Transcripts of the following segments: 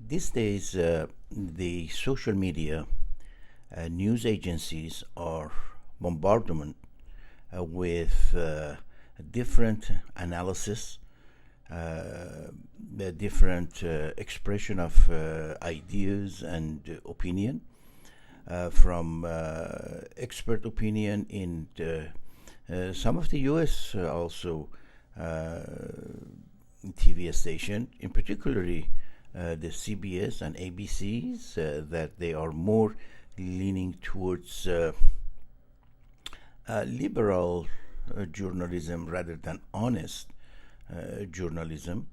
These days, the social media news agencies are bombardment with different analysis, the different expression of ideas and opinion, from expert opinion in some of the U.S. Also TV station, in particularly the CBS and ABCs, that they are more leaning towards liberal journalism rather than honest journalism,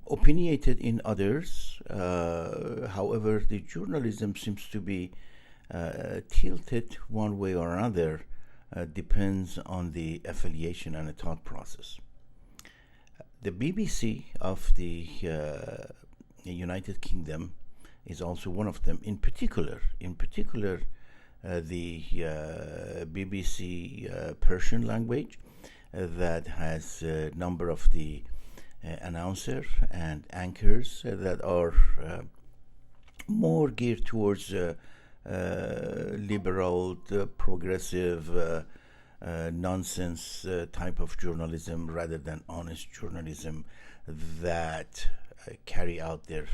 opinionated in others. However, the journalism seems to be tilted one way or another, depends on the affiliation and the thought process. The BBC of the United Kingdom is also one of them. In particular, the BBC Persian language that has a number of the announcers and anchors that are more geared towards liberal, progressive, nonsense type of journalism rather than honest journalism that carry out their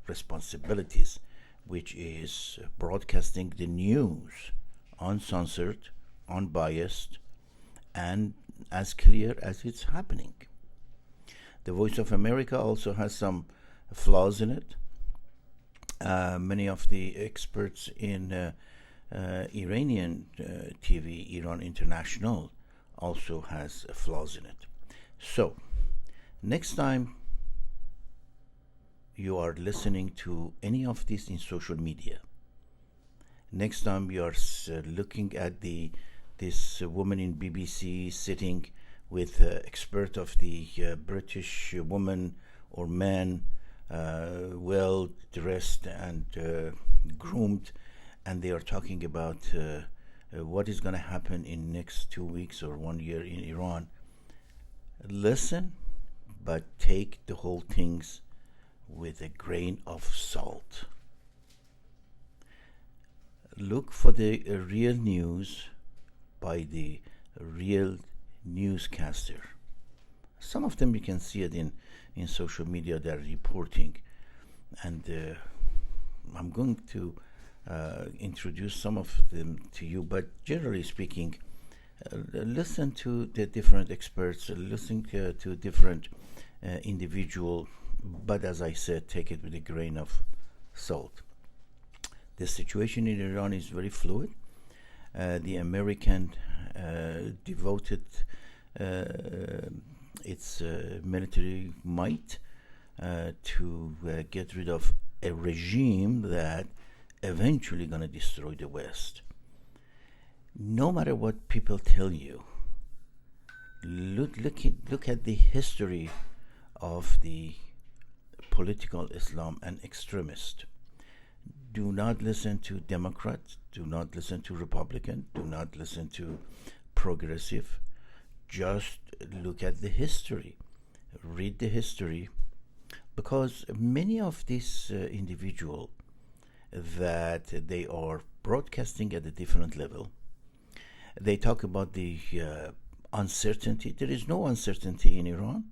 responsibilities, which is broadcasting the news uncensored, unbiased, and as clear as it's happening. The Voice of America also has some flaws in it. Many of the experts in Iranian TV, Iran International, also has flaws in it. So, next time you are listening to any of this in social media, next time you are looking at this woman in BBC sitting with expert of the British woman or man, well dressed and groomed, and they are talking about what is going to happen in next 2 weeks or 1 year in Iran. Listen, but take the whole things with a grain of salt. Look for the real news by the real newscaster. Some of them you can see it in social media. They're reporting, and I'm going to introduce some of them to you, but generally speaking, listen to the different experts, listen to different individual, but as I said, take it with a grain of salt. The situation in Iran is very fluid. The American devoted its military might to get rid of a regime that eventually going to destroy the West. No matter what people tell you, look at the history of the political Islam and extremists. Do not listen to Democrats, do not listen to Republican, do not listen to progressive. Just look at the history, read the history, because many of these individuals that they are broadcasting at a different level, they talk about the uncertainty. There is no uncertainty in Iran.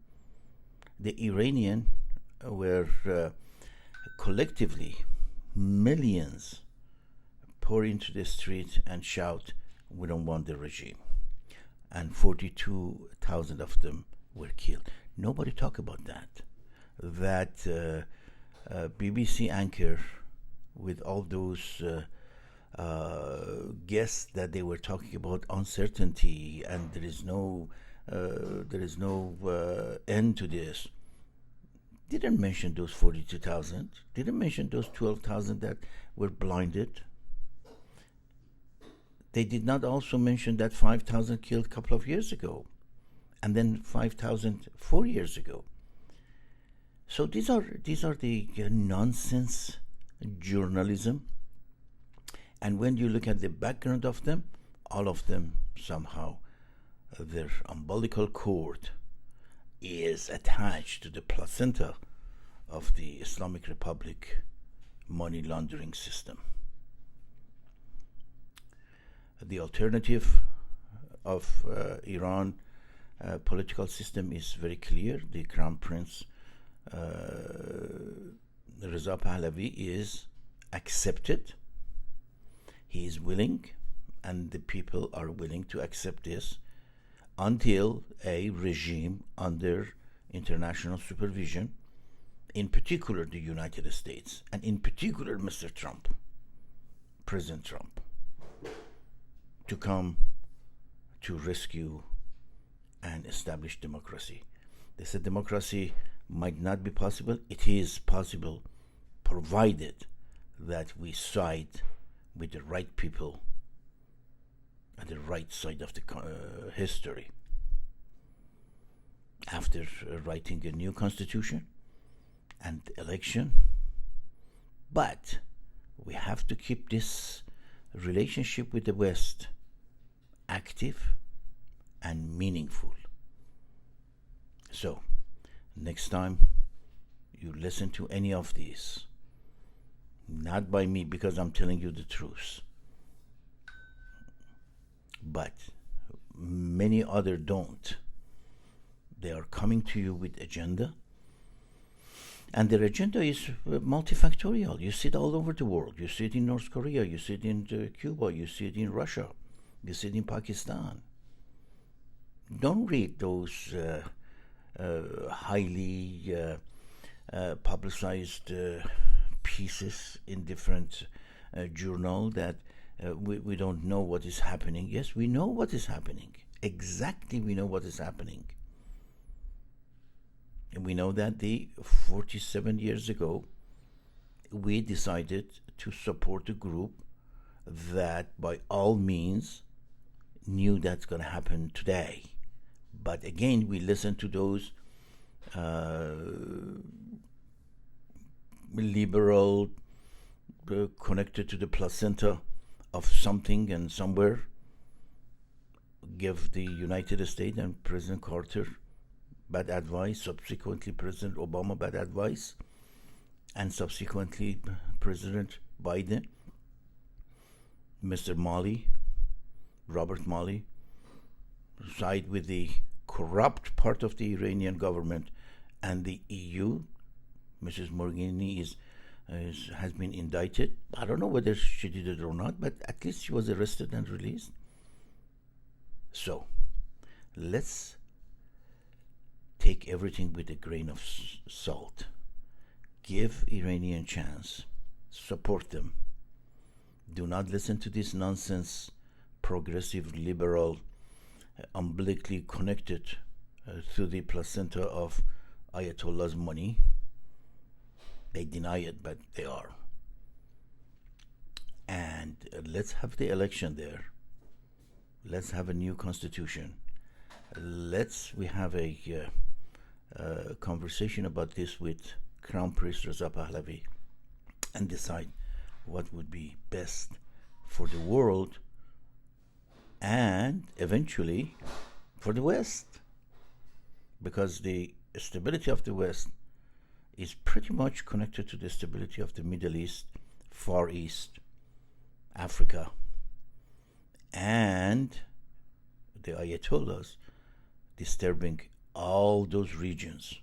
The Iranian were collectively millions pour into the street and shout, "We don't want the regime." And 42,000 of them were killed. Nobody talk about that. That BBC anchor with all those guests that they were talking about uncertainty and there is no end to this, didn't mention those 42,000, didn't mention those 12,000 that were blinded. They did not also mention that 5,000 killed a couple of years ago, and then 5,000 4 years ago. So these are the nonsense journalism. And when you look at the background of them, all of them somehow, their umbilical cord is attached to the placenta of the Islamic Republic money laundering system. The alternative of Iran political system is very clear. The Crown Prince Reza Pahlavi is accepted. He is willing, and the people are willing to accept this until a regime under international supervision, in particular the United States, and in particular Mr. Trump, President Trump, to come to rescue and establish democracy. They said democracy might not be possible. It is possible, provided that we side with the right people at the right side of the history. After writing a new constitution and election, but we have to keep this relationship with the West active and meaningful. So, next time you listen to any of these, not by me because I'm telling you the truth, but many other don't. They are coming to you with agenda, and their agenda is multifactorial. You see it all over the world. You see it in North Korea, you see it in Cuba, you see it in Russia, you see it in Pakistan. Don't read those highly publicized pieces in different journals that we don't know what is happening. Yes, we know what is happening. Exactly, we know what is happening. And we know that 47 years ago, we decided to support a group that by all means knew that's going to happen today. But again, we listened to those liberal, connected to the placenta of something and somewhere, give the United States and President Carter bad advice, subsequently President Obama bad advice, and subsequently President Biden, Mr. Malley, Robert Malley, side with the corrupt part of the Iranian government and the EU. Mrs. Mogherini has been indicted. I don't know whether she did it or not, but at least she was arrested and released. So, let's take everything with a grain of salt. Give Iranian chance. Support them. Do not listen to this nonsense, progressive, liberal, umbilically connected to the placenta of Ayatollah's money. They deny it, but they are. And let's have the election there. Let's have a new constitution. We have a conversation about this with Crown Prince Reza Pahlavi and decide what would be best for the world and eventually for the West, because the stability of the West is pretty much connected to the stability of the Middle East, Far East, Africa, and the Ayatollahs disturbing all those regions